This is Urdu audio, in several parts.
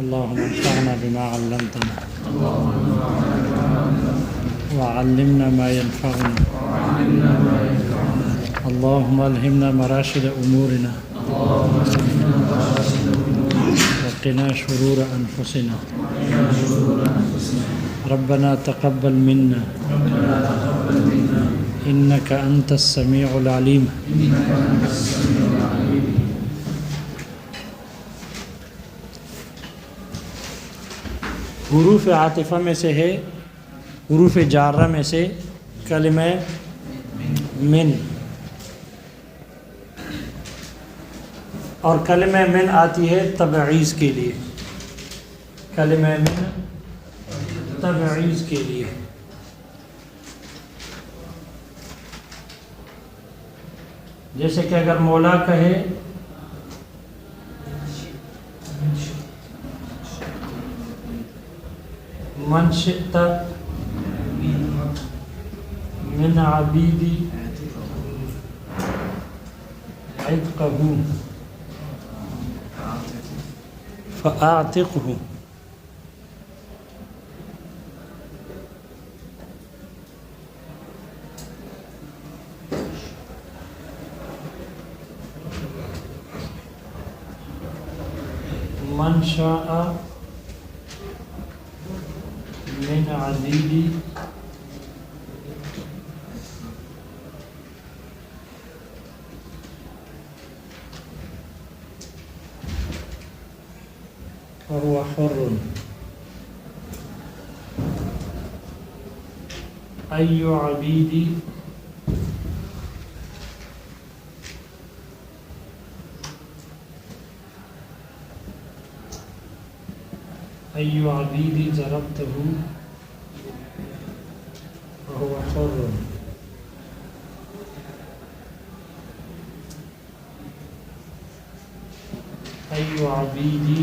اللهم انفعنا بما علمتنا وعلمنا ما ينفعنا اللهم ألهمنا مراشد أمورنا وقنا شرور أنفسنا ربنا تقبل منا إنك أنت السميع العليم. حروف عاطفہ میں سے ہے، حروف جارہ میں سے کلمہ من، اور کلمہ من آتی ہے تبعیض کے لیے، کلمہ من تبعیض کے لیے. جیسے کہ اگر مولا کہے من شئت من عبیدی عتقہ فاعتقہ، من شاء من عبیدی فهو حر أي عبيدي أي عبيدي ضربته فهو حر. أي عبيدي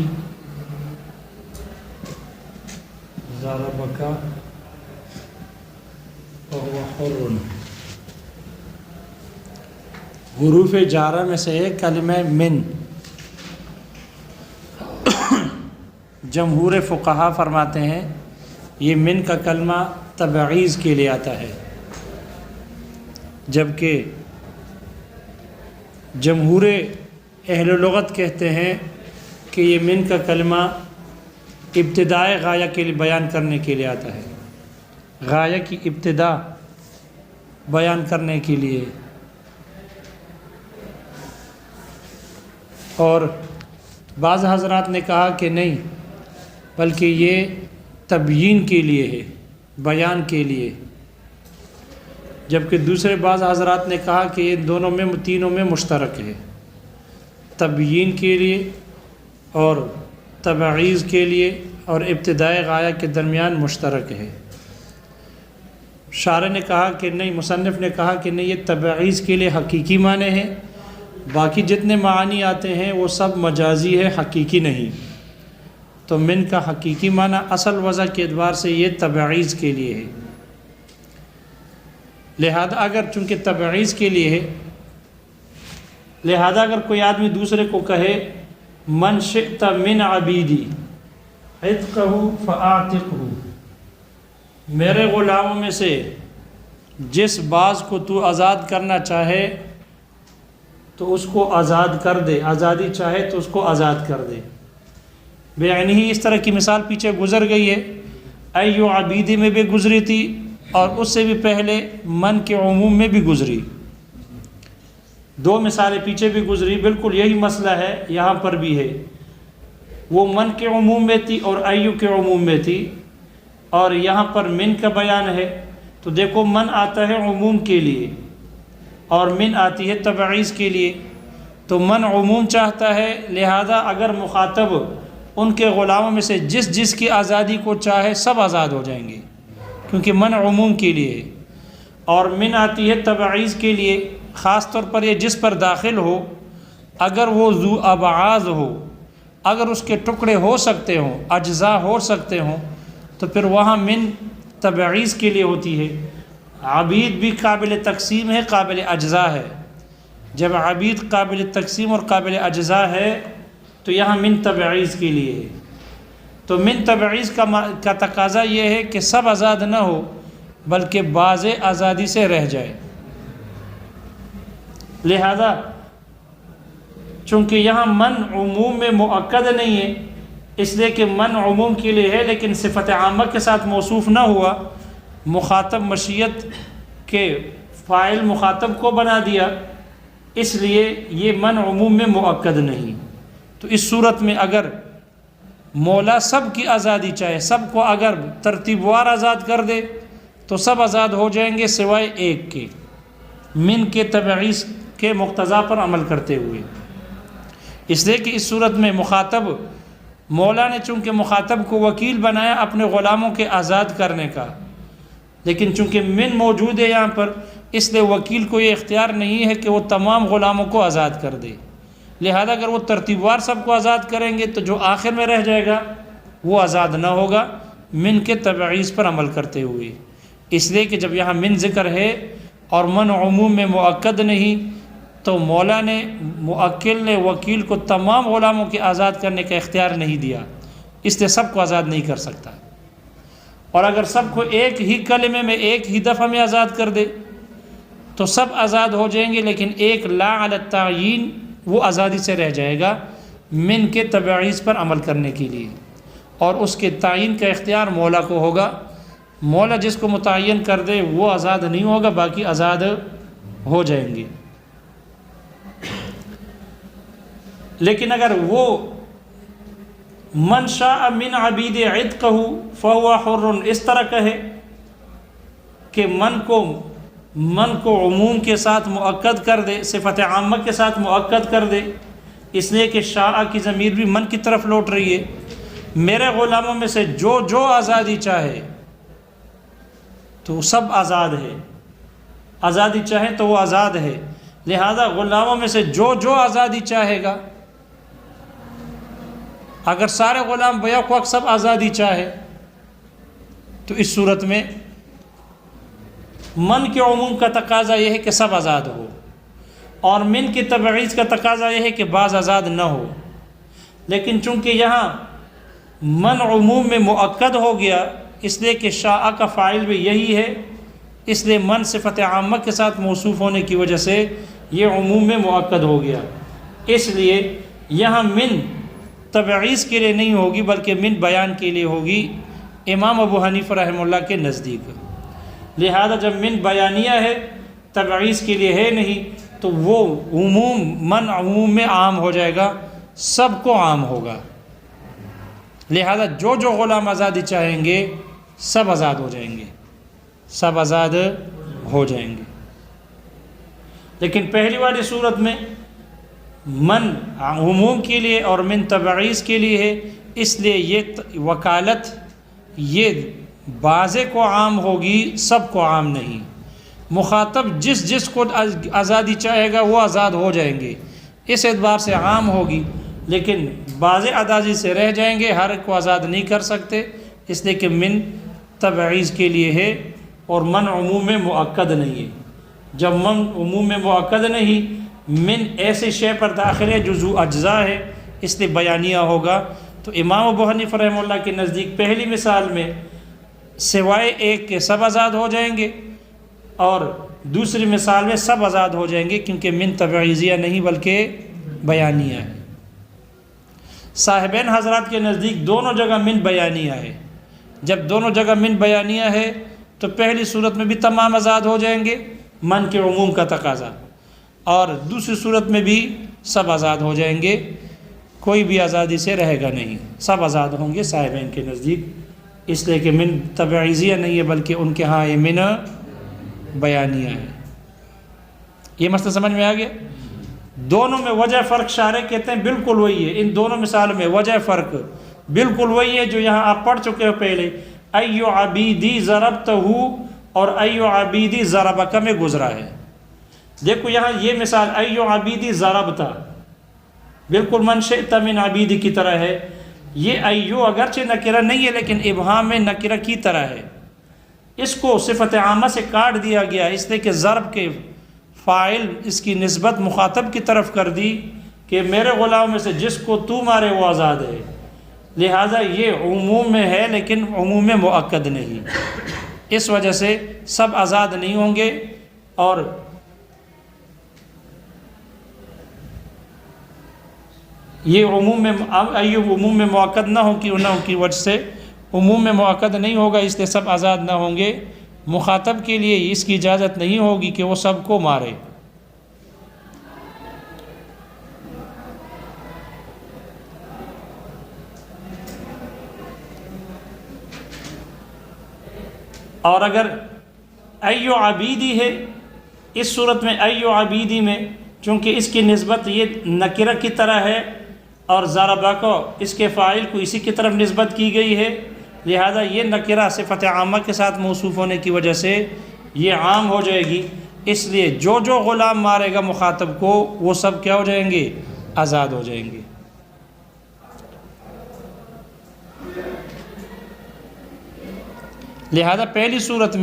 ضربك فهو حر. حروف جارہ میں سے ہے کلمہ من. جمہور فقہا فرماتے ہیں یہ من کا کلمہ تبعیض کے لیے آتا ہے، جبکہ جمہور اہل لغت کہتے ہیں کہ یہ من کا کلمہ ابتدائے غایہ کے لیے بیان کرنے کے لیے آتا ہے، غایہ کی ابتدا بیان کرنے کے لیے. اور بعض حضرات نے کہا کہ نہیں، بلکہ یہ تبیین کے لیے ہے، بیان کے لیے، جبکہ دوسرے بعض حضرات نے کہا کہ یہ دونوں میں تینوں میں مشترک ہے، تبیین کے لیے اور تبعیض کے لیے اور ابتدائی غایہ کے درمیان مشترک ہے. شارح نے کہا کہ نہیں، مصنف نے کہا کہ نہیں، یہ تبعیض کے لیے حقیقی معنی ہے، باقی جتنے معانی آتے ہیں وہ سب مجازی ہے، حقیقی نہیں. تو من کا حقیقی معنی اصل وضع کے اعتبار سے یہ تبعیض کے لیے ہے. لہذا اگر چونکہ تبعیض کے لیے ہے، لہذا اگر کوئی آدمی دوسرے کو کہے من شئت من عبیدی عتقہ فاعتقہ، میرے غلاموں میں سے جس باز کو تو آزاد کرنا چاہے تو اس کو آزاد کر دے، آزادی چاہے تو اس کو آزاد کر دے. بیانی ہی اس طرح کی مثال پیچھے گزر گئی ہے، ایو عبیدی میں بھی گزری تھی اور اس سے بھی پہلے من کے عموم میں بھی گزری. دو مثالیں پیچھے بھی گزری، بالکل یہی مسئلہ ہے یہاں پر بھی ہے. وہ من کے عموم میں تھی اور ایو کے عموم میں تھی، اور یہاں پر من کا بیان ہے. تو دیکھو من آتا ہے عموم کے لیے اور من آتی ہے تبعیض کے لیے. تو من عموم چاہتا ہے، لہذا اگر مخاطب ان کے غلاموں میں سے جس کی آزادی کو چاہے سب آزاد ہو جائیں گے، کیونکہ من عموم کے لیے ہے. اور من آتی ہے تبعیض کے لیے، خاص طور پر یہ جس پر داخل ہو، اگر وہ ذو ابعاض ہو، اگر اس کے ٹکڑے ہو سکتے ہوں، اجزاء ہو سکتے ہوں، تو پھر وہاں من تبعیض کے لیے ہوتی ہے. عبید بھی قابل تقسیم ہے، قابل اجزاء ہے. جب عبید قابل تقسیم اور قابل اجزاء ہے تو یہاں من تبعیض کے لیے ہے. تو من تبعیض کا تقاضا یہ ہے کہ سب آزاد نہ ہو بلکہ بعض آزادی سے رہ جائے۔ لہذا چونکہ یہاں من عموم میں مؤکد نہیں ہے، اس لیے کہ من عموم کے لیے ہے لیکن صفت عامہ کے ساتھ موصوف نہ ہوا، مخاطب مشیت کے فاعل مخاطب کو بنا دیا، اس لیے یہ من عموم میں مؤکد نہیں۔ تو اس صورت میں اگر مولا سب کی آزادی چاہے، سب کو اگر ترتیب وار آزاد کر دے تو سب آزاد ہو جائیں گے سوائے ایک کے، من کے تبعیض کے مقتضا پر عمل کرتے ہوئے۔ اس لیے کہ اس صورت میں مخاطب، مولا نے چونکہ مخاطب کو وکیل بنایا اپنے غلاموں کے آزاد کرنے کا، لیکن چونکہ من موجود ہے یہاں پر، اس لیے وکیل کو یہ اختیار نہیں ہے کہ وہ تمام غلاموں کو آزاد کر دے۔ لہذا اگر وہ ترتیب وار سب کو آزاد کریں گے تو جو آخر میں رہ جائے گا وہ آزاد نہ ہوگا من کے تبعیض پر عمل کرتے ہوئے۔ اس لیے کہ جب یہاں من ذکر ہے اور من عموم میں مؤکد نہیں، تو مولا نے، موکل نے وکیل کو تمام غلاموں کے آزاد کرنے کا اختیار نہیں دیا، اس لیے سب کو آزاد نہیں کر سکتا۔ اور اگر سب کو ایک ہی کلمے میں، ایک ہی دفعہ میں آزاد کر دے تو سب آزاد ہو جائیں گے، لیکن ایک لا علی التعیین وہ آزادی سے رہ جائے گا من کے تبعیض پر عمل کرنے کے لیے، اور اس کے تعین کا اختیار مولا کو ہوگا۔ مولا جس کو متعین کر دے وہ آزاد نہیں ہوگا، باقی آزاد ہو جائیں گے۔ لیکن اگر وہ من شاء من عبید عتقہ فہو حر اس طرح کہے کہ من کو عموم کے ساتھ مؤکد کر دے، صفت عامہ کے ساتھ مؤکد کر دے، اس لیے کہ شاء کی ضمیر بھی من کی طرف لوٹ رہی ہے، میرے غلاموں میں سے جو آزادی چاہے تو سب آزاد ہے، آزادی چاہے تو وہ آزاد ہے، لہذا غلاموں میں سے جو آزادی چاہے گا، اگر سارے غلام بیک وقت سب آزادی چاہے تو اس صورت میں من کے عموم کا تقاضا یہ ہے کہ سب آزاد ہو، اور من کی تبعیض کا تقاضا یہ ہے کہ بعض آزاد نہ ہو۔ لیکن چونکہ یہاں من عموم میں مؤکد ہو گیا، اس لیے کہ شاء کا فاعل بھی یہی ہے، اس لیے من صفت عامہ کے ساتھ موصوف ہونے کی وجہ سے یہ عموم میں مؤکد ہو گیا، اس لیے یہاں من تبعیض کے لیے نہیں ہوگی بلکہ من بیان کے لیے ہوگی امام ابو حنیفہ رحمہ اللہ کے نزدیک۔ لہذا جب من بیانیہ ہے، تبعیض کے لیے ہے نہیں، تو وہ من عموم میں عام ہو جائے گا، سب کو عام ہوگا، لہذا جو غلام آزادی چاہیں گے سب آزاد ہو جائیں گے، سب آزاد ہو جائیں گے۔ لیکن پہلی والی صورت میں من عموم کے لیے اور من تبعیض کے لیے ہے، اس لیے یہ وکالت یہ بعضے کو عام ہوگی، سب کو عام نہیں۔ مخاطب جس کو آزادی چاہے گا وہ آزاد ہو جائیں گے، اس اعتبار سے عام ہوگی، لیکن بعض آزادی سے رہ جائیں گے، ہر ایک کو آزاد نہیں کر سکتے، اس لیے کہ من تبعیض کے لیے ہے اور من عموم میں مؤکد نہیں ہے۔ جب من عموم میں مؤکد نہیں، من ایسے شے پر داخل ہے جو ذو اجزاء ہے، اس لیے بیانیہ ہوگا۔ تو امام ابو حنیفہ رحمہ اللہ کے نزدیک پہلی مثال میں سوائے ایک کے سب آزاد ہو جائیں گے، اور دوسری مثال میں سب آزاد ہو جائیں گے، کیونکہ من تبعیضیہ نہیں بلکہ بیانیہ ہے۔ صاحبین حضرات کے نزدیک دونوں جگہ من بیانیہ ہے۔ جب دونوں جگہ من بیانیہ ہے تو پہلی صورت میں بھی تمام آزاد ہو جائیں گے، من کے عموم کا تقاضا، اور دوسری صورت میں بھی سب آزاد ہو جائیں گے، کوئی بھی آزادی سے رہے گا نہیں، سب آزاد ہوں گے صاحبین کے نزدیک، اس لیے کہ من تبعیضیہ نہیں ہے بلکہ ان کے ہاں یہ من بیانیہ ہے۔ یہ مسئلہ سمجھ میں آ گیا؟ دونوں میں وجہ فرق شارح کہتے ہیں بالکل وہی ہے، ان دونوں مثالوں میں وجہ فرق بالکل وہی ہے جو یہاں آپ پڑھ چکے ہو پہلے، ایو عبیدی ضربتہ اور ایو عبیدی ضربک میں گزرا ہے۔ دیکھو یہاں یہ مثال ایو عبیدی ضربتہ بالکل من شئت من عبیدی کی طرح ہے، یہ ایو اگرچہ نکرہ نہیں ہے لیکن ابہام میں نکرہ کی طرح ہے، اس کو صفت عامہ سے کاٹ دیا گیا، اس لیے کہ ضرب کے فاعل اس کی نسبت مخاطب کی طرف کر دی کہ میرے غلام میں سے جس کو تو مارے وہ آزاد ہے، لہٰذا یہ عموم میں ہے لیکن عموم مؤکد نہیں، اس وجہ سے سب آزاد نہیں ہوں گے، اور یہ عموم میں مؤکد نہ ہو کی وجہ سے عموم میں مؤکد نہیں ہوگا، اس لیے سب آزاد نہ ہوں گے۔ مخاطب کے لیے اس کی اجازت نہیں ہوگی کہ وہ سب کو مارے۔ اور اگر ایو عبیدی ہے، اس صورت میں ایو عبیدی میں چونکہ اس کی نسبت یہ نکرہ کی طرح ہے اور ضربہ کو اس کے فاعل کو اسی کی طرف نسبت کی گئی ہے، لہذا یہ نکرہ صفت عامہ کے ساتھ موصوف ہونے کی وجہ سے یہ عام ہو جائے گی، اس لیے جو غلام مارے گا مخاطب کو وہ سب کیا ہو جائیں گے؟ آزاد ہو جائیں گے۔ لہذا پہلی صورت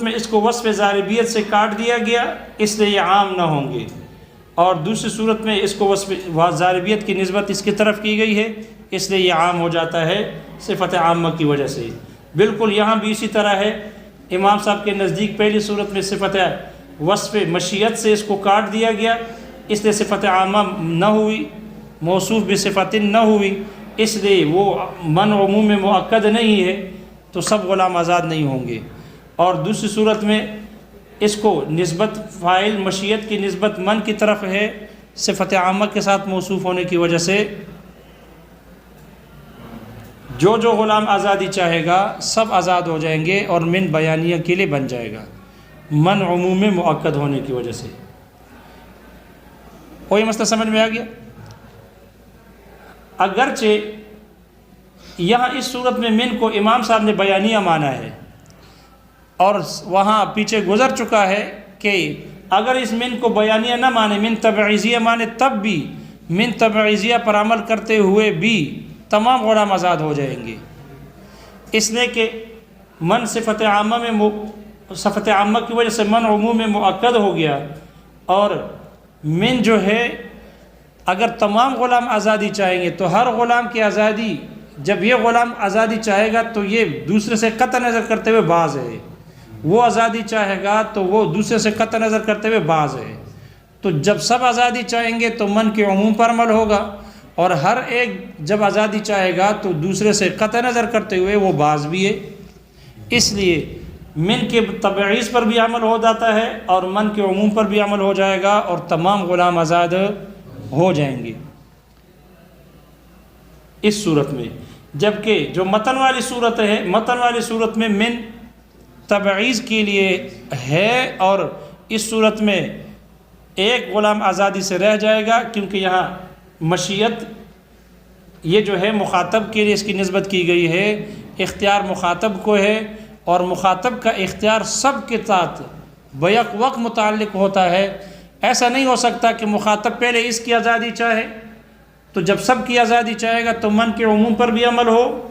میں اس کو وصف ضاربیت سے کاٹ دیا گیا، اس لیے یہ عام نہ ہوں گے، اور دوسری صورت میں اس کو وصف ضاربیت کی نسبت اس کی طرف کی گئی ہے، اس لیے یہ عام ہو جاتا ہے صفت عامہ کی وجہ سے۔ بالکل یہاں بھی اسی طرح ہے، امام صاحب کے نزدیک پہلی صورت میں صفت وصف مشیت سے اس کو کاٹ دیا گیا، اس لیے صفت عامہ نہ ہوئی، موصوف بصفت نہ ہوئی، اس لیے وہ من عموم میں مؤکد نہیں ہے تو سب غلام آزاد نہیں ہوں گے۔ اور دوسری صورت میں اس کو نسبت فاعل مشیت کی نسبت من کی طرف ہے، صفت عامہ کے ساتھ موصوف ہونے کی وجہ سے جو غلام آزادی چاہے گا سب آزاد ہو جائیں گے، اور من بیانیہ کے لیے بن جائے گا من عموم میں مؤکد ہونے کی وجہ سے۔ کوئی مسئلہ سمجھ میں آ گیا؟ اگرچہ یہاں اس صورت میں من کو امام صاحب نے بیانیہ مانا ہے، اور وہاں پیچھے گزر چکا ہے کہ اگر اس من کو بیانیہ نہ مانے، من تبعیضیہ مانے، تب بھی من تبعیضیہ پر عمل کرتے ہوئے بھی تمام غلام آزاد ہو جائیں گے، اس لیے کہ من صفت عامہ کی وجہ سے من عموم میں مؤکد ہو گیا، اور من جو ہے اگر تمام غلام آزادی چاہیں گے تو ہر غلام کی آزادی، جب یہ غلام آزادی چاہے گا تو یہ دوسرے سے قطع نظر کرتے ہوئے باز ہے، وہ آزادی چاہے گا تو وہ دوسرے سے قطع نظر کرتے ہوئے باز ہے، تو جب سب آزادی چاہیں گے تو من کے عموم پر عمل ہوگا، اور ہر ایک جب آزادی چاہے گا تو دوسرے سے قطع نظر کرتے ہوئے وہ باز بھی ہے، اس لیے من کے تبعیض پر بھی عمل ہو جاتا ہے اور من کے عموم پر بھی عمل ہو جائے گا، اور تمام غلام آزاد ہو جائیں گے اس صورت میں۔ جبکہ جو متن والی صورت ہے، متن والی صورت میں من تبعیض کے لیے ہے، اور اس صورت میں ایک غلام آزادی سے رہ جائے گا، کیونکہ یہاں مشیت یہ جو ہے مخاطب کے لیے اس کی نسبت کی گئی ہے، اختیار مخاطب کو ہے، اور مخاطب کا اختیار سب کے ساتھ بیک وقت متعلق ہوتا ہے۔ ایسا نہیں ہو سکتا کہ مخاطب پہلے اس کی آزادی چاہے تو جب سب کی آزادی چاہے گا تو من کے عموم پر بھی عمل ہو،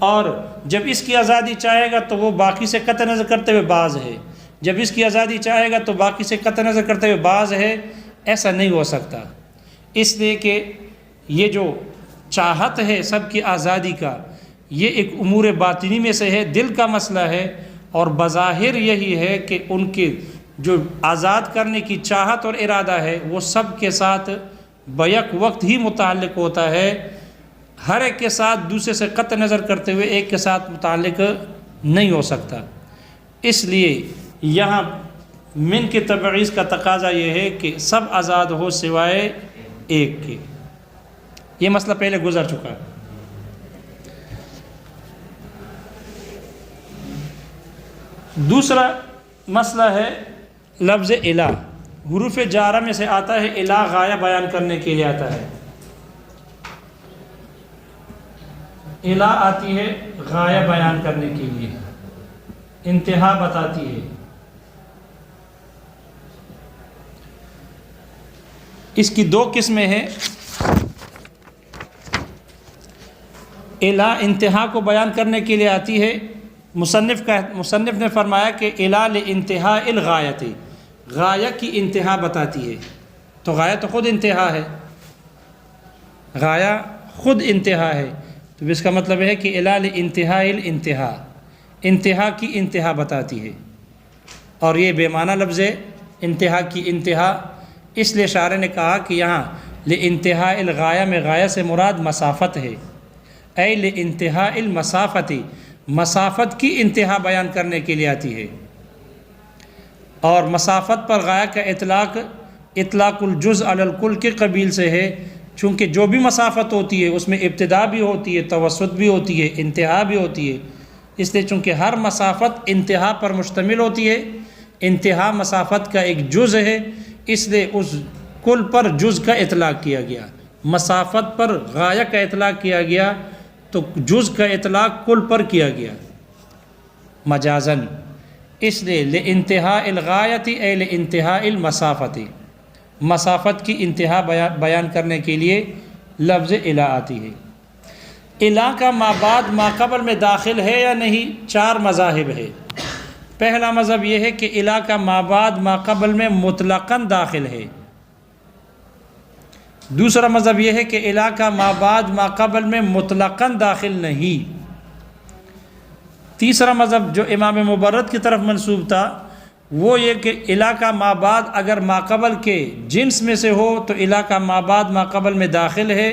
اور جب اس کی آزادی چاہے گا تو وہ باقی سے قطع نظر کرتے ہوئے باز ہے، جب اس کی آزادی چاہے گا تو باقی سے قطع نظر کرتے ہوئے باز ہے۔ ایسا نہیں ہو سکتا، اس لیے کہ یہ جو چاہت ہے سب کی آزادی کا، یہ ایک امور باطنی میں سے ہے، دل کا مسئلہ ہے، اور بظاہر یہی ہے کہ ان کے جو آزاد کرنے کی چاہت اور ارادہ ہے وہ سب کے ساتھ بیک وقت ہی متعلق ہوتا ہے، ہر ایک کے ساتھ دوسرے سے قطع نظر کرتے ہوئے ایک کے ساتھ متعلق نہیں ہو سکتا۔ اس لیے یہاں من کے تبعیض کا تقاضا یہ ہے کہ سب آزاد ہو سوائے ایک کے، یہ مسئلہ پہلے گزر چکا ہے۔ دوسرا مسئلہ ہے لفظ الہ، حروف جارہ میں سے آتا ہے، الہ غایہ بیان کرنے کے لیے آتا ہے، الہ آتی ہے غایہ بیان کرنے کے لیے، انتہا بتاتی ہے۔ اس کی دو قسمیں ہیں، الہ انتہا کو بیان کرنے کے لیے آتی ہے، مصنف نے فرمایا کہ الہ لانتہاء الغایۃ، غایہ کی انتہا بتاتی ہے، تو غایہ تو خود انتہا ہے، غایہ خود انتہا ہے، تو اس کا مطلب ہے کہ الا لانتہاء الانتہا، انتہا کی انتہا بتاتی ہے، اور یہ بے معنی لفظ ہے انتہا کی انتہا، اس لیے شاعر نے کہا کہ یہاں لانتہاء الغایہ میں غایہ سے مراد مسافت ہے، اے لانتہاء المسافتی، مسافت کی انتہا بیان کرنے کے لیے آتی ہے، اور مسافت پر غایہ کا اطلاق الجزء علی الکل کے قبیل سے ہے، چونکہ جو بھی مسافت ہوتی ہے اس میں ابتدا بھی ہوتی ہے، توسط بھی ہوتی ہے، انتہا بھی ہوتی ہے، اس لیے چونکہ ہر مسافت انتہا پر مشتمل ہوتی ہے، انتہا مسافت کا ایک جز ہے، اس لیے اس کل پر جز کا اطلاق کیا گیا، مسافت پر غایہ کا اطلاق کیا گیا تو جز کا اطلاق کل پر کیا گیا مجازن، اس لیے لانتہاء الغایۃ اے لانتہاء المسافت، مسافت کی انتہا بیان کرنے کے لیے لفظ الا آتی ہے۔ الا کا ما بعد ما قبل میں داخل ہے یا نہیں، 4 مذاہب ہے۔ پہلا مذہب یہ ہے کہ الا کا ما بعد ما قبل میں مطلقاً داخل ہے، دوسرا مذہب یہ ہے کہ الا کا ما بعد ما قبل میں مطلقاً داخل نہیں، تیسرا مذہب جو امام مبرد کی طرف منسوب تھا وہ یہ کہ الا کا ما بعد اگر ما قبل کے جنس میں سے ہو تو الا کا ما بعد ما قبل میں داخل ہے،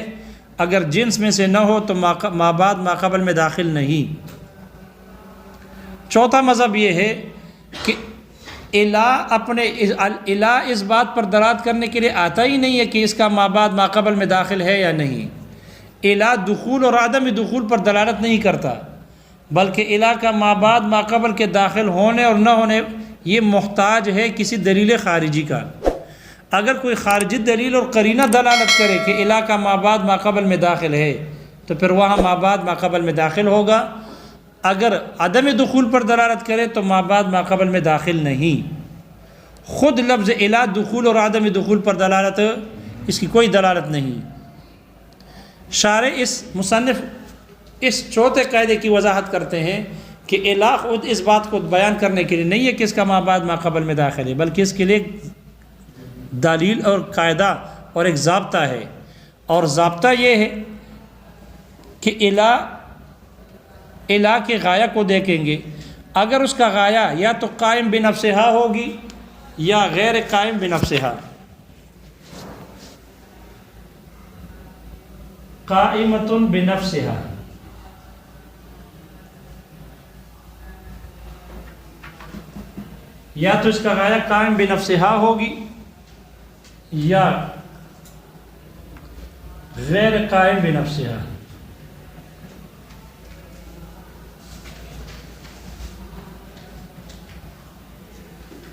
اگر جنس میں سے نہ ہو تو ما بعد ما قبل میں داخل نہیں۔ چوتھا مذہب یہ ہے کہ الا اس بات پر دلالت کرنے کے لیے آتا ہی نہیں ہے کہ اس کا ما بعد ما قبل میں داخل ہے یا نہیں، الا دخول اور عدم دخول پر دلالت نہیں کرتا، بلکہ الا کا ما بعد ما قبل کے داخل ہونے اور نہ ہونے یہ محتاج ہے کسی دلیل خارجی کا۔ اگر کوئی خارجی دلیل اور قرینہ دلالت کرے کہ الا کا ما بعد ما قبل میں داخل ہے تو پھر وہاں ما بعد ما قبل میں داخل ہوگا، اگر عدم دخول پر دلالت کرے تو ما بعد ما قبل میں داخل نہیں۔ خود لفظ الا دخول اور عدم دخول پر دلالت، اس کی کوئی دلالت نہیں۔ شارح مصنف اس چوتھے قاعدے کی وضاحت کرتے ہیں کہ الا خود اس بات کو بیان کرنے کے لیے نہیں ہے کہ اس کا ما بعد ما قبل میں داخل ہے، بلکہ اس کے لیے دلیل اور قاعدہ اور ایک ضابطہ ہے، اور ضابطہ یہ ہے کہ الا کے غایہ کو دیکھیں گے، اگر اس کا غایہ یا تو قائم بنفسہا ہوگی یا غیر قائم بنفسہا۔ قائمۃ بنفسہا، یا تو اس کا غایہ قائم بنفسہا ہوگی یا غیر قائم بنفسہا۔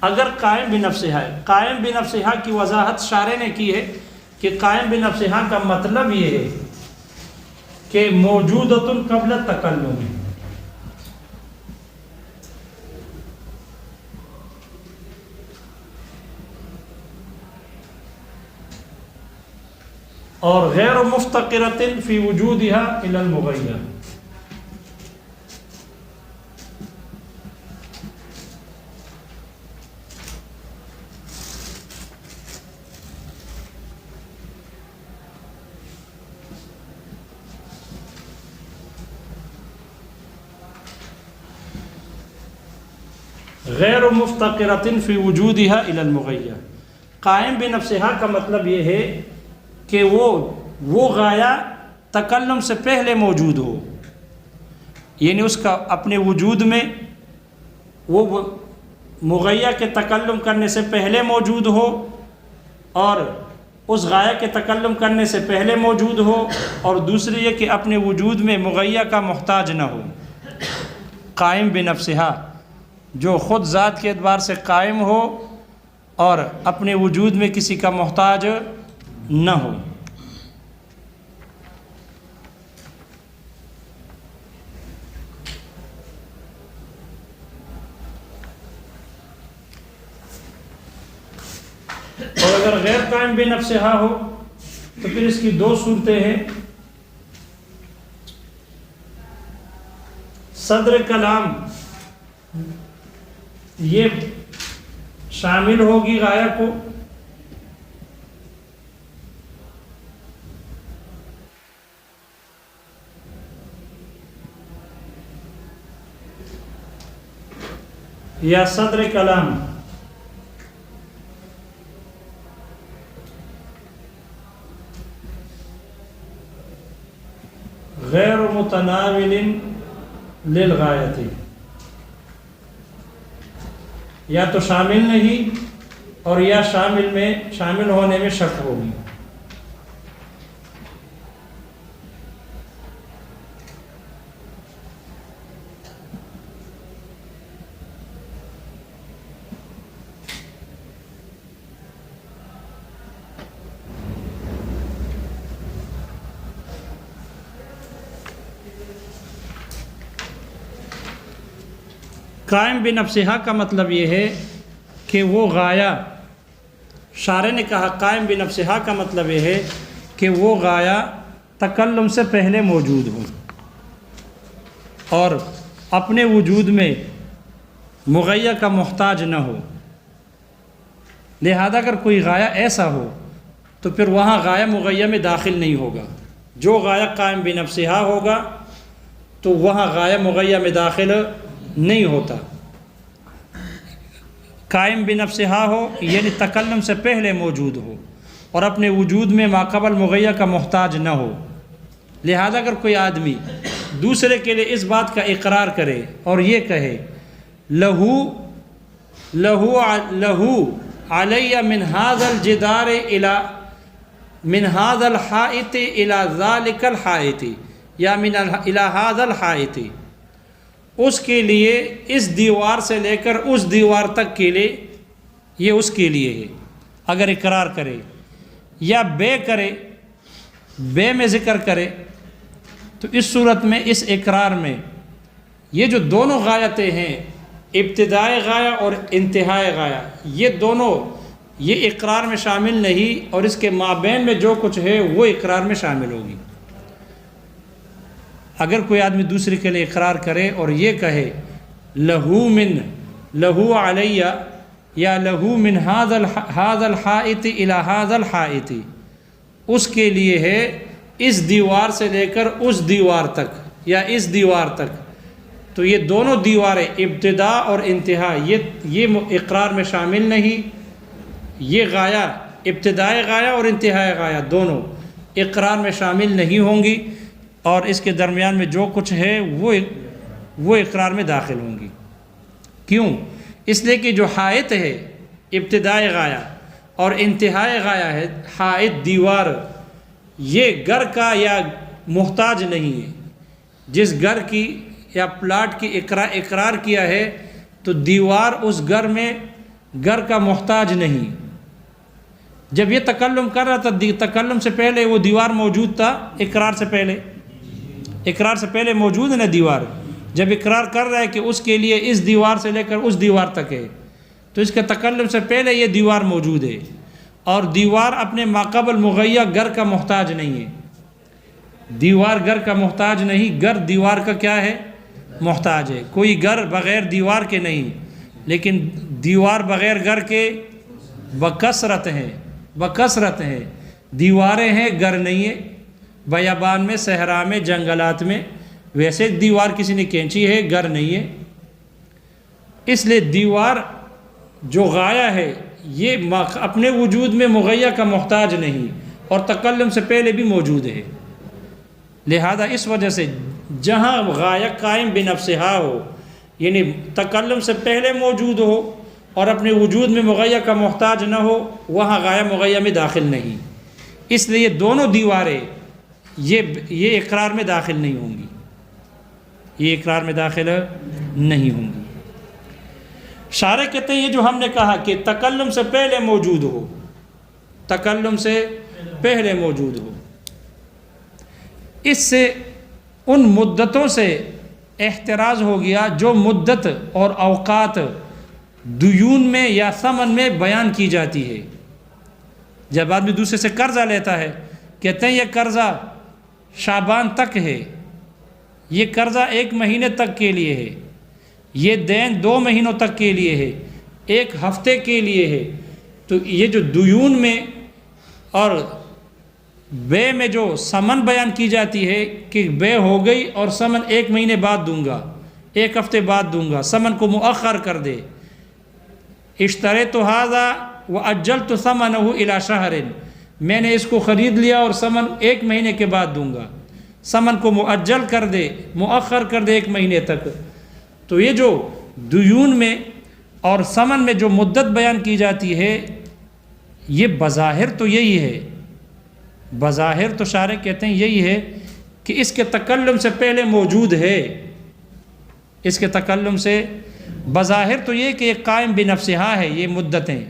اگر قائم بنفسہا ہے، قائم بنفسہا کی وضاحت شارح نے کی ہے کہ قائم بنفسہا کا مطلب یہ ہے کہ موجودۃ قبل التکلم، اور غیر مفتقرۃ فی وجودها الی المغیر، غیر مفتقرۃ فی وجودها الی المغیر۔ قائم بنفسہا کا مطلب یہ ہے کہ وہ غایہ تکلم سے پہلے موجود ہو، یعنی اس کا اپنے وجود میں وہ مغیہ کے تکلم کرنے سے پہلے موجود ہو، اور اس غایہ کے تکلم کرنے سے پہلے موجود ہو، اور دوسری یہ کہ اپنے وجود میں مغیہ کا محتاج نہ ہو۔ قائم بنفسہا جو خود ذات کے اعتبار سے قائم ہو اور اپنے وجود میں کسی کا محتاج نہ ہو۔ اور اگر غیر قائم بنفسہا ہو تو پھر اس کی 2 صورتیں ہیں، صدر کلام یہ شامل ہوگی غایہ کو، یا صدر کلام غیر متناول للغایتی، یا تو شامل نہیں اور یا شامل ہونے میں شک ہوگی۔ قائم بنفسہا کا مطلب یہ ہے کہ وہ غایہ، شارح نے کہا قائم بنفسہا کا مطلب یہ ہے کہ وہ غایہ تکلم سے پہلے موجود ہو اور اپنے وجود میں مغیّہ کا محتاج نہ ہو۔ لہذا اگر کوئی غایہ ایسا ہو تو پھر وہاں غایہ مغیّہ میں داخل نہیں ہوگا۔ جو غایہ قائم بنفسہا ہوگا تو وہاں غایہ مغیّہ میں داخل نہیں ہوتا۔ قائم بنفسہا ہو یعنی تکلم سے پہلے موجود ہو اور اپنے وجود میں ماقبل مغیّہ کا محتاج نہ ہو۔ لہذا اگر کوئی آدمی دوسرے کے لیے اس بات کا اقرار کرے اور یہ کہے لہو علی من هذا الجدار من هذا الحائط الى ذلك الحائط یا الى هذا الحائط، اس کے لیے اس دیوار سے لے کر اس دیوار تک کے لیے، یہ اس کے لیے ہے۔ اگر اقرار کرے یا بے کرے، بے میں ذکر کرے، تو اس صورت میں اس اقرار میں یہ جو دونوں غایتیں ہیں، ابتدائی غایہ اور انتہائی غایہ، یہ دونوں یہ اقرار میں شامل نہیں، اور اس کے مابین میں جو کچھ ہے وہ اقرار میں شامل ہوگی۔ اگر کوئی آدمی دوسرے کے لیے اقرار کرے اور یہ کہے لہو علی یا لہو من هذا الحائط الى هذا الحائط، اس کے لیے ہے اس دیوار سے لے کر اس دیوار تک یا اس دیوار تک، تو یہ دونوں دیواریں ابتدا اور انتہا یہ اقرار میں شامل نہیں۔ یہ غایہ ابتدائی غایہ اور انتہائی غایہ دونوں اقرار میں شامل نہیں ہوں گی، اور اس کے درمیان میں جو کچھ ہے وہ اقرار میں داخل ہوں گی۔ کیوں؟ اس لیے کہ جو حائط ہے ابتدائی غایہ اور انتہائی غایہ ہے، حائط دیوار، یہ گھر کا یا محتاج نہیں ہے۔ جس گھر کی یا پلاٹ کی اقرار کیا ہے تو دیوار اس گھر کا محتاج نہیں۔ جب یہ تکلم کر رہا تھا، تکلم سے پہلے وہ دیوار موجود تھا، اقرار سے پہلے موجود ہے نا دیوار۔ جب اقرار کر رہا ہے کہ اس کے لیے اس دیوار سے لے کر اس دیوار تک ہے، تو اس کے تکلم سے پہلے یہ دیوار موجود ہے، اور دیوار اپنے ماقبل مغیّہ گھر کا محتاج نہیں ہے۔ دیوار گھر کا محتاج نہیں، گھر دیوار کا کیا ہے؟ محتاج ہے۔ کوئی گھر بغیر دیوار کے نہیں، لیکن دیوار بغیر گھر کے بکثرت ہیں۔ دیواریں ہیں، گھر نہیں ہے۔ بیابان میں، صحرا میں، جنگلات میں ویسے دیوار کسی نے کھینچی ہے، گھر نہیں ہے۔ اس لیے دیوار جو غایہ ہے یہ اپنے وجود میں مغیّہ کا محتاج نہیں، اور تکلم سے پہلے بھی موجود ہے۔ لہذا اس وجہ سے جہاں غایہ قائم بنفسہا ہو، یعنی تکلم سے پہلے موجود ہو اور اپنے وجود میں مغیّہ کا محتاج نہ ہو، وہاں غایہ مغیّہ میں داخل نہیں۔ اس لیے یہ دونوں دیواریں یہ اقرار میں داخل نہیں ہوں گی، یہ اقرار میں داخل نہیں ہوں گی۔ شارح کہتے ہیں یہ جو ہم نے کہا کہ تکلم سے پہلے موجود ہو، تکلم سے پہلے موجود ہو، اس سے ان مدتوں سے احتراز ہو گیا جو مدت اور اوقات دیون میں یا ثمن میں بیان کی جاتی ہے۔ جب آدمی دوسرے سے قرضہ لیتا ہے، کہتے ہیں یہ قرضہ شعبان تک ہے، یہ قرضہ 1 مہینے تک کے لیے ہے، یہ دین 2 مہینوں تک کے لیے ہے، 1 ہفتے کے لیے ہے۔ تو یہ جو دیون میں اور بے میں جو ثمن بیان کی جاتی ہے کہ بے ہو گئی اور ثمن 1 مہینے بعد دوں گا، ایک ہفتے بعد دوں گا، ثمن کو مؤخر کر دے۔ اشتریت ھذا واجلت ثمنہ الی شہر، میں نے اس کو خرید لیا اور ثمن 1 مہینے کے بعد دوں گا، ثمن کو مؤجل کر دے، مؤخر کر دے 1 مہینے تک۔ تو یہ جو دیون میں اور ثمن میں جو مدت بیان کی جاتی ہے، یہ بظاہر تو یہی ہے، بظاہر تو شارح کہتے ہیں یہی ہے کہ اس کے تکلم سے پہلے موجود ہے، اس کے تکلم سے بظاہر تو یہ کہ یہ قائم بنفسہا ہے یہ مدتیں،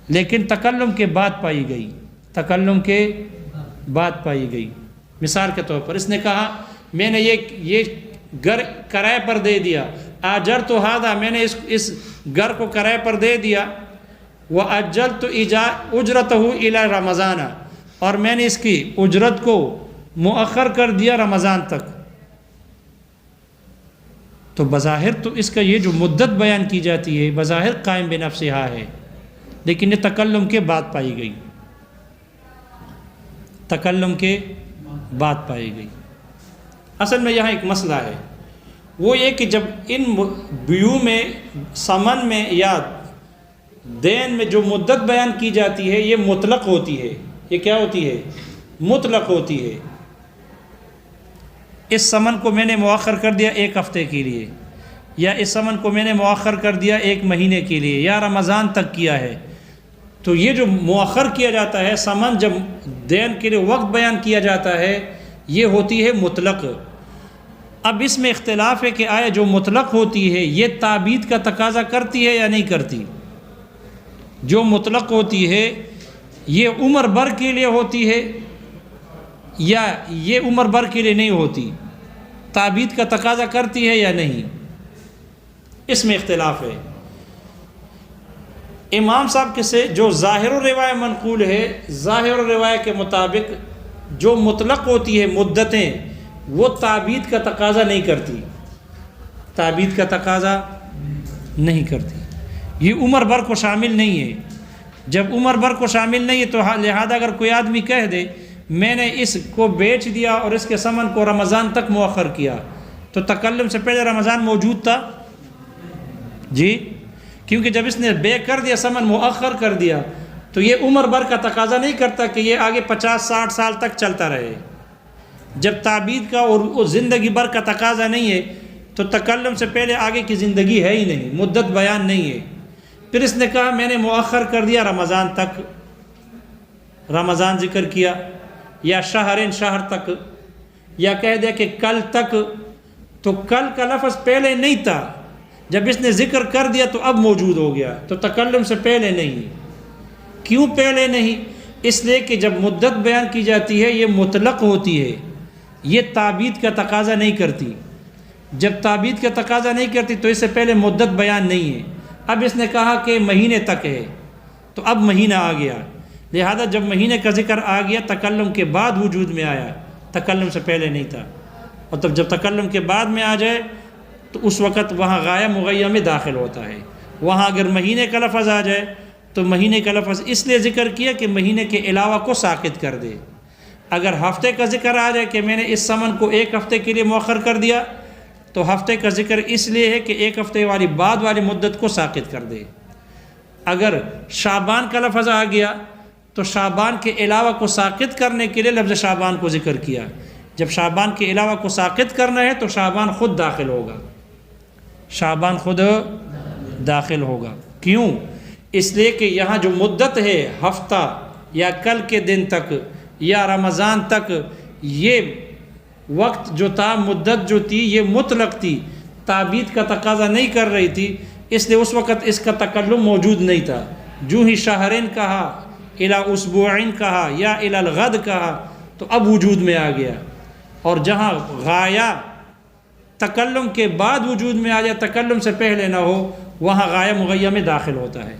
لیکن تکلم کے بعد پائی گئی، تکلم کے بعد پائی گئی۔ مثال کے طور پر اس نے کہا میں نے یہ گھر کرائے پر دے دیا، آجرت ھذا، میں نے اس گھر کو کرائے پر دے دیا، وَأَجَّلْتُ أُجْرَتَهُ إِلَى رمضان، اور میں نے اس کی اجرت کو مؤخر کر دیا رمضان تک۔ تو بظاہر تو اس کا یہ جو مدت بیان کی جاتی ہے بظاہر قائم بنفسہا ہے، لیکن یہ تکلم کے بعد پائی گئی، تکلم کے بعد پائی گئی۔ اصل میں یہاں ایک مسئلہ ہے، وہ یہ کہ جب ان بیوع میں، ثمن میں یا دین میں جو مدت بیان کی جاتی ہے یہ مطلق ہوتی ہے، یہ کیا ہوتی ہے؟ مطلق ہوتی ہے۔ اس ثمن کو میں نے مؤخر کر دیا 1 ہفتے کے لیے، یا اس ثمن کو میں نے مؤخر کر دیا 1 مہینے کے لیے، یا رمضان تک کیا ہے، تو یہ جو مؤخر کیا جاتا ہے ثمن، جب دین کے لیے وقت بیان کیا جاتا ہے یہ ہوتی ہے مطلق۔ اب اس میں اختلاف ہے کہ آیا جو مطلق ہوتی ہے یہ تعبید کا تقاضا کرتی ہے یا نہیں کرتی؟ جو مطلق ہوتی ہے یہ عمر بھر کے لیے ہوتی ہے یا یہ عمر بھر کے لیے نہیں ہوتی؟ تعبید کا تقاضا کرتی ہے یا نہیں؟ اس میں اختلاف ہے۔ امام صاحب کے سے جو ظاہر الروایہ منقول ہے، ظاہر الروایہ کے مطابق جو مطلق ہوتی ہے مدتیں وہ تعبید کا تقاضا نہیں کرتی، تعبید کا تقاضا نہیں کرتی، یہ عمر بھر کو شامل نہیں ہے۔ جب عمر بھر کو شامل نہیں ہے تو لہذا اگر کوئی آدمی کہہ دے میں نے اس کو بیچ دیا اور اس کے ثمن کو رمضان تک مؤخر کیا، تو تکلم سے پہلے رمضان موجود تھا؟ جی، کیونکہ جب اس نے بے کر دیا، ثمن مؤخر کر دیا، تو یہ عمر بھر کا تقاضا نہیں کرتا کہ یہ آگے 50-60 سال تک چلتا رہے۔ جب تعبید کا اور زندگی بھر کا تقاضا نہیں ہے تو تکلم سے پہلے آگے کی زندگی ہے ہی نہیں، مدت بیان نہیں ہے۔ پھر اس نے کہا میں نے مؤخر کر دیا رمضان تک، رمضان ذکر کیا، یا شہر تک، یا کہہ دیا کہ کل تک، تو کل کا لفظ پہلے نہیں تھا، جب اس نے ذکر کر دیا تو اب موجود ہو گیا، تو تکلم سے پہلے نہیں۔ کیوں پہلے نہیں؟ اس لیے کہ جب مدت بیان کی جاتی ہے یہ مطلق ہوتی ہے، یہ تعبید کا تقاضا نہیں کرتی۔ جب تعبید کا تقاضا نہیں کرتی تو اس سے پہلے مدت بیان نہیں ہے۔ اب اس نے کہا کہ مہینے تک ہے، تو اب مہینہ آ گیا، لہذا جب مہینے کا ذکر آ گیا تکلم کے بعد وجود میں آیا، تکلم سے پہلے نہیں تھا۔ اور تب جب تکلم کے بعد میں آ جائے تو اس وقت وہاں غایہ مغیہ میں داخل ہوتا ہے۔ وہاں اگر مہینے کا لفظ آ جائے تو مہینے کا لفظ اس لیے ذکر کیا کہ مہینے کے علاوہ کو ساقط کر دے۔ اگر ہفتے کا ذکر آ جائے کہ میں نے اس ثمن کو 1 ہفتے کے لیے مؤخر کر دیا، تو ہفتے کا ذکر اس لیے ہے کہ 1 ہفتے والی بعد والی مدت کو ساقط کر دے۔ اگر شعبان کا لفظ آ گیا تو شعبان کے علاوہ کو ساقط کرنے کے لیے لفظ شعبان کو ذکر کیا۔ جب شعبان کے علاوہ کو ساقط کرنا ہے تو شعبان خود داخل ہوگا، شعبان خود داخل ہوگا۔ کیوں؟ اس لیے کہ یہاں جو مدت ہے ہفتہ یا کل کے دن تک یا رمضان تک، یہ وقت جو تھا، مدت جو تھی، یہ مطلق تھی، تعبید کا تقاضا نہیں کر رہی تھی، اس لیے اس وقت اس کا تکلم موجود نہیں تھا۔ جو ہی شہرین کہا، الی اسبوعین کہا یا الی الغد کہا تو اب وجود میں آ گیا۔ اور جہاں غایہ تکلم کے بعد وجود میں آ جائے، تکلم سے پہلے نہ ہو، وہاں غایہ مغیہ میں داخل ہوتا ہے۔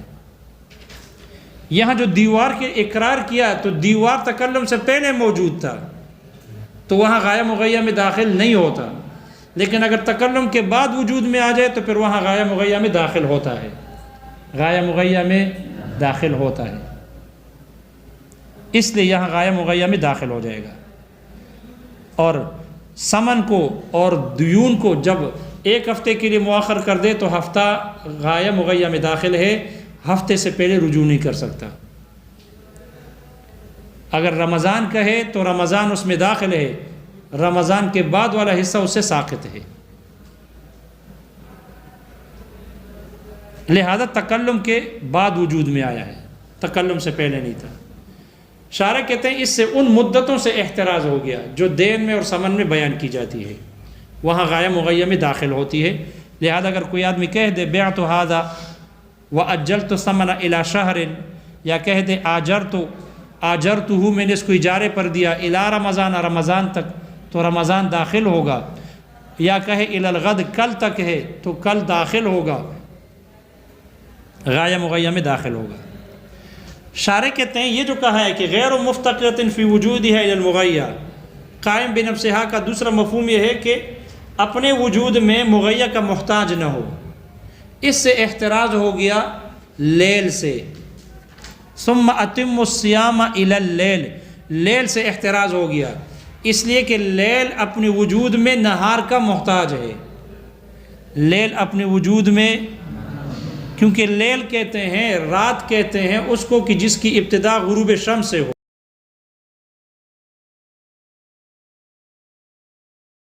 یہاں جو دیوار کے اقرار کیا تو دیوار تکلم سے پہلے موجود تھا، تو وہاں غایہ مغیہ میں داخل نہیں ہوتا، لیکن اگر تکلم کے بعد وجود میں آ جائے تو پھر وہاں غایہ مغیہ میں داخل ہوتا ہے، غایہ مغیہ میں داخل ہوتا ہے، اس لیے یہاں غایہ مغیہ میں داخل ہو جائے گا۔ اور سمن کو اور دیون کو جب ایک ہفتے کے لیے مؤخر کر دے تو ہفتہ غایہ مغیہ میں داخل ہے، ہفتے سے پہلے رجوع نہیں کر سکتا۔ اگر رمضان کہے تو رمضان اس میں داخل ہے، رمضان کے بعد والا حصہ اس سے ساقط ہے۔ لہذا تکلم کے بعد وجود میں آیا ہے، تکلم سے پہلے نہیں تھا۔ شارح کہتے ہیں اس سے ان مدتوں سے احتراز ہو گیا جو دین میں اور سمن میں بیان کی جاتی ہے، وہاں غایہ مغیہ میں داخل ہوتی ہے۔ لہذا اگر کوئی آدمی کہہ دے بعت ھذا واجلت الثمن الی شہر، یا کہہ دے آجرتہ میں نے اس کو اجارے پر دیا الی رمضان، رمضان تک، تو رمضان داخل ہوگا، یا کہے الی الغد کل تک ہے تو کل داخل ہوگا، غایہ مغیہ میں داخل ہوگا۔ شارح کہتے ہیں یہ جو کہا ہے کہ غیر مفتقرۃ فی وجودها الی المغیہ، قائم بنفسہا کا دوسرا مفہوم یہ ہے کہ اپنے وجود میں مغیہ کا محتاج نہ ہو، اس سے احتراز ہو گیا لیل سے۔ ثم اتم الصیام الی اللیل، لیل سے احتراز ہو گیا اس لیے کہ لیل اپنے وجود میں نہار کا محتاج ہے، لیل اپنے وجود میں، کیونکہ لیل کہتے ہیں، رات کہتے ہیں اس کو کہ جس کی ابتدا غروب شمس سے ہو۔